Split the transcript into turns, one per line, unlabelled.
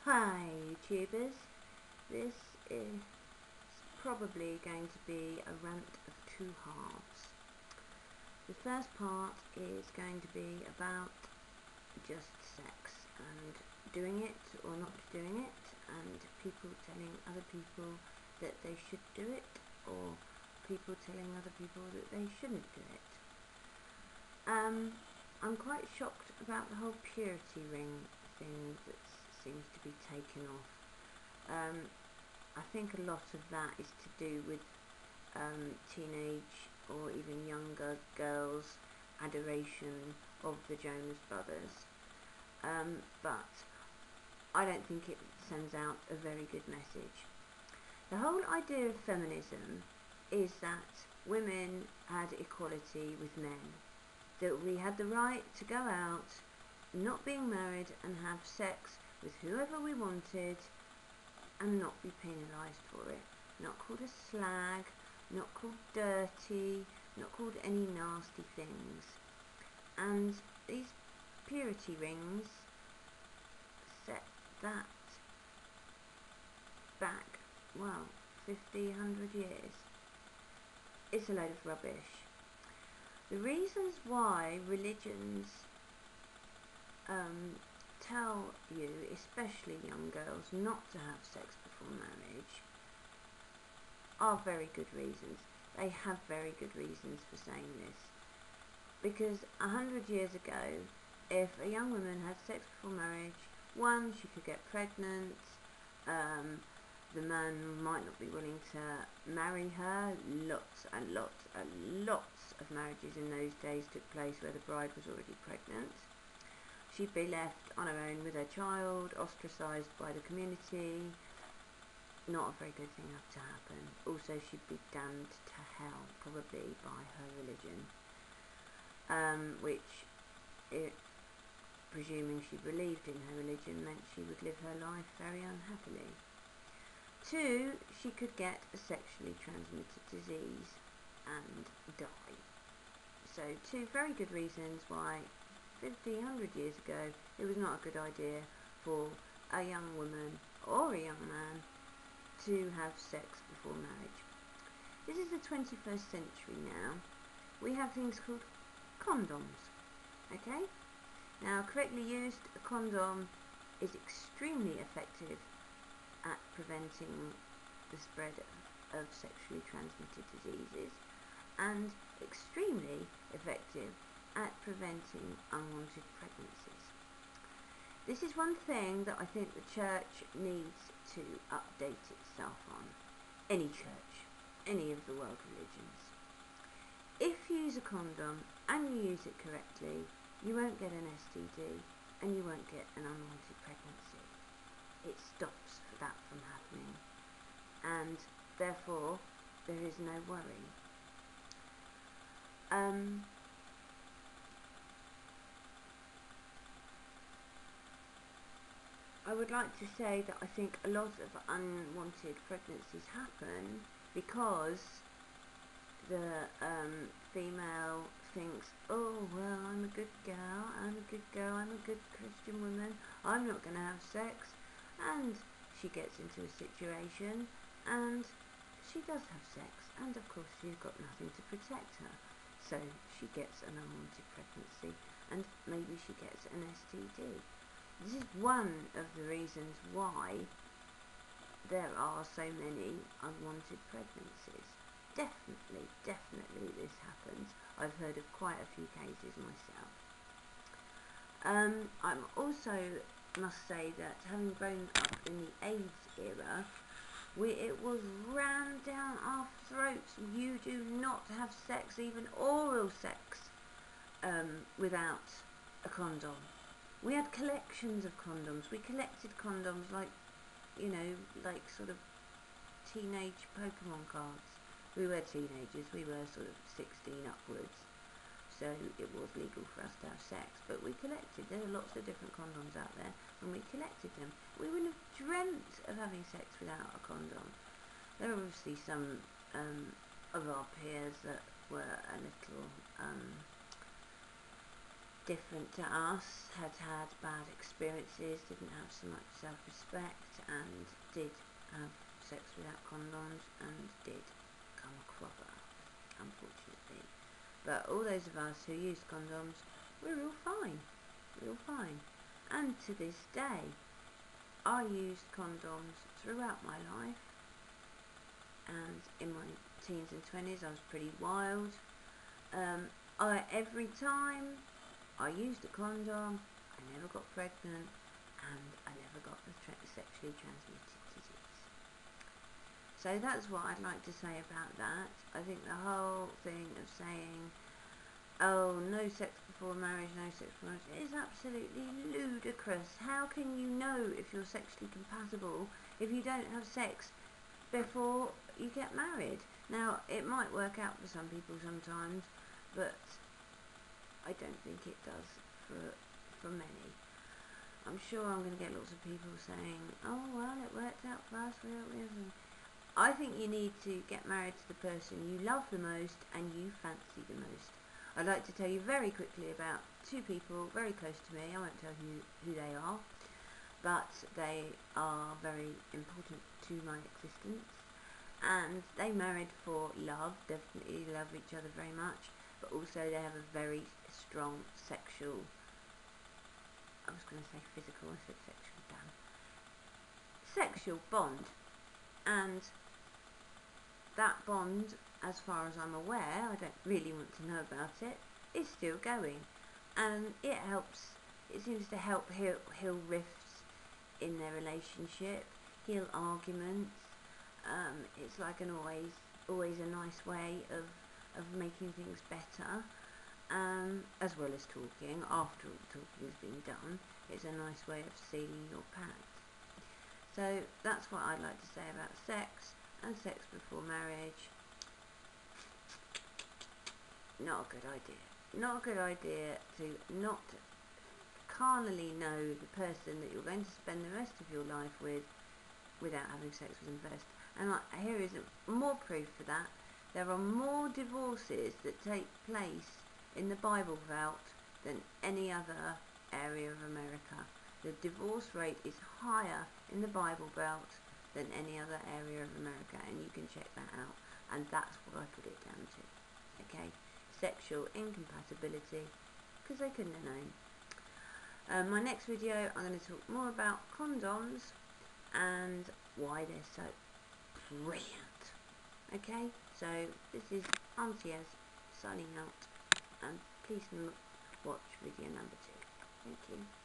Hi YouTubers, this is probably going to be a rant of two halves. The first part is going to be about just sex and doing it or not doing it, and people telling other people that they should do it, or people telling other people that they shouldn't do it. I'm quite shocked about the whole purity ring thing that seems to be taken off. I think a lot of that is to do with teenage or even younger girls' adoration of the Jonas Brothers, but I don't think it sends out a very good message. The whole idea of feminism is that women had equality with men, that we had the right to go out, not being married, and have sex with whoever we wanted and not be penalised for it. Not called a slag, not called dirty, not called any nasty things. And these purity rings set that back, well, 50, 100 years. It's a load of rubbish. The reasons why religions tell you, especially young girls, not to have sex before marriage are very good reasons. They have very good reasons for saying this. Because 100 years ago, if a young woman had sex before marriage, one, she could get pregnant, the man might not be willing to marry her. Lots and lots and lots of marriages in those days took place where the bride was already pregnant. She'd be left on her own with her child, ostracised by the community. Not a very good thing to happen. Also, she'd be damned to hell, probably by her religion, which, presuming she believed in her religion, meant she would live her life very unhappily. Two, she could get a sexually transmitted disease and die. So, two very good reasons why 50, 100 years ago it was not a good idea for a young woman or a young man to have sex before marriage. This is the 21st century now. We have things called condoms. Okay? Now, correctly used, a condom is extremely effective at preventing the spread of sexually transmitted diseases, and extremely effective at preventing unwanted pregnancies. This is one thing that I think the church needs to update itself on. Any church, any of the world religions. If you use a condom and you use it correctly, you won't get an STD and you won't get an unwanted pregnancy. It stops that from happening, and therefore there is no worry. I would like to say that I think a lot of unwanted pregnancies happen because the female thinks, oh well, I'm a good girl, I'm a good Christian woman, I'm not going to have sex, and she gets into a situation and she does have sex, and of course she's got nothing to protect her, so she gets an unwanted pregnancy and maybe she gets an STD. This is one of the reasons why there are so many unwanted pregnancies. Definitely this happens. I've heard of quite a few cases myself. I also must say that having grown up in the AIDS era, it was rammed down our throats. You do not have sex, even oral sex, without a condom. We had collections of condoms. We collected condoms like, like sort of teenage Pokemon cards. We were teenagers. We were sort of 16 upwards. So it was legal for us to have sex. But we collected. There are lots of different condoms out there, and we collected them. We wouldn't have dreamt of having sex without a condom. There are obviously some of our peers that were a little different to us, had bad experiences, didn't have so much self-respect, and did have sex without condoms, and did come a cropper, unfortunately. But all those of us who used condoms, we're all fine. We're all fine. And to this day, I used condoms throughout my life, and in my teens and 20s I was pretty wild. Every time I used a condom, I never got pregnant, and I never got the sexually transmitted disease. So that's what I'd like to say about that. I think the whole thing of saying, oh, no sex before marriage, no sex before marriage, is absolutely ludicrous. How can you know if you're sexually compatible if you don't have sex before you get married? Now, it might work out for some people sometimes, but I don't think it does for many. I'm sure I'm going to get lots of people saying, oh, well, it worked out for us. I think you need to get married to the person you love the most and you fancy the most. I'd like to tell you very quickly about two people very close to me. I won't tell you who they are, but they are very important to my existence. And they married for love, definitely love each other very much, but also they have a very strong sexual, I was going to say physical, I said sexual, damn, sexual bond. And that bond, as far as I'm aware, I don't really want to know about it, is still going. And it seems to help heal rifts in their relationship, heal arguments. It's like always a nice way of making things better, as well as talking. After all the talking has been done, it's a nice way of sealing your pact. So that's what I'd like to say about sex and sex before marriage. Not a good idea. Not a good idea to not carnally know the person that you're going to spend the rest of your life with without having sex with them first. And here is more proof for that. There are more divorces that take place in the Bible Belt than any other area of America. The divorce rate is higher in the Bible Belt than any other area of America, and you can check that out. And that's what I put it down to. Okay? Sexual incompatibility, because they couldn't have known. My next video, I'm going to talk more about condoms and why they're so brilliant. Okay, so this is Auntie Ez signing out, and please watch video number 2. Thank you.